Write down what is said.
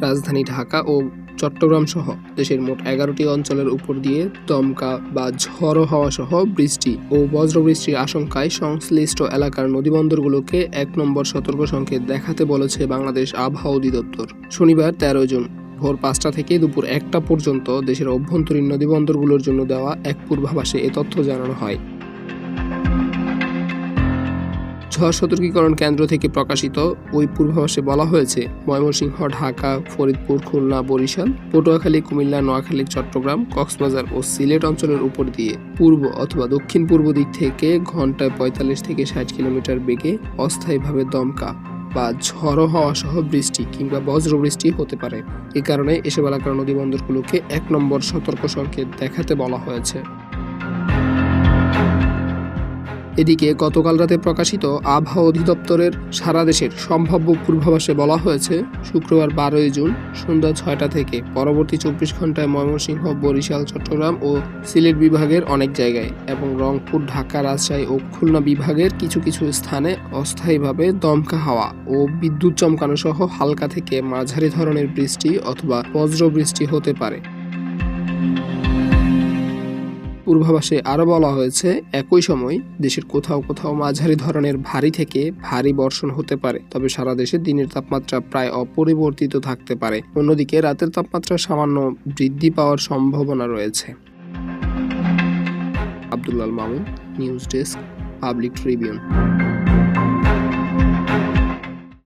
রাজধানী ঢাকা ও চট্টগ্রাম সহ দেশের মোট 11টি অঞ্চলের উপর দিয়ে দমকা বা ঝড়ো হাওয়া সহ বৃষ্টি ও বজ্রবৃষ্টির আশঙ্কায় সংশ্লিষ্ট এলাকার নদীবন্দরগুলোকে 1 নম্বর সতর্ক সংকেত দেখাতে বলেছে বাংলাদেশ আবহাওয়া অধিদপ্তর। শনিবার 13 জুন ভোর 5টা থেকে দুপুর 1টা পর্যন্ত দেশের অভ্যন্তরীণ নদীবন্দরগুলোর জন্য দেওয়া এক পূর্বাভাসে এ তথ্য জানানো হয়। ঝড় সতর্কীকরণ কেন্দ্র থেকে প্রকাশিত ওই পূর্বাভাসে বলা হয়েছে, ময়মনসিংহ, ঢাকা, ফরিদপুর, খুলনা, বরিশাল, পটুয়াখালী, কুমিল্লা, নোয়াখালী, চট্টগ্রাম, কক্সবাজার ও সিলেট অঞ্চলের উপর দিয়ে পূর্ব অথবা দক্ষিণ পূর্ব দিক থেকে ঘন্টায় 45 থেকে 60 কিলোমিটার বেগে অস্থায়ীভাবে দমকা বা ঝড়ো হাওয়া সহ বৃষ্টি কিংবা বজ্রবৃষ্টি হতে পারে। এ কারণে এসব এলাকার নদীবন্দরগুলোকে 1 নম্বর সতর্ক সংকেত দেখাতে বলা হয়েছে। এদিকে গতকাল রাতে প্রকাশিত আবহাওয়া অধিদপ্তরের সারা দেশের সম্ভাব্য পূর্বাভাসে বলা হয়েছে, শুক্রবার 12 জুন সন্ধ্যা 6টা থেকে পরবর্তী 24 ঘন্টায় ময়মনসিংহ, বরিশাল, চট্টগ্রাম ও সিলেট বিভাগের অনেক জায়গায় এবং রংপুর, ঢাকা, রাজশাহী ও খুলনা বিভাগের কিছু কিছু স্থানে অস্থায়ীভাবে দমকা হাওয়া ও বিদ্যুৎ চমকানো সহ হালকা থেকে মাঝারি ধরনের বৃষ্টি অথবা বজ্রবৃষ্টি হতে পারে। পূর্বাভাসে আরও বলা হয়েছে, একই সময় দেশের কোথাও কোথাও মাঝারি ধরনের ভারী থেকে ভারী বর্ষণ হতে পারে, তবে সারা দেশে দিনের তাপমাত্রা প্রায় অপরিবর্তিত থাকতে পারে। অন্যদিকে রাতের তাপমাত্রা সামান্য বৃদ্ধি পাওয়ার সম্ভাবনা রয়েছে। Abdullah Mamun, news desk, public Tribune.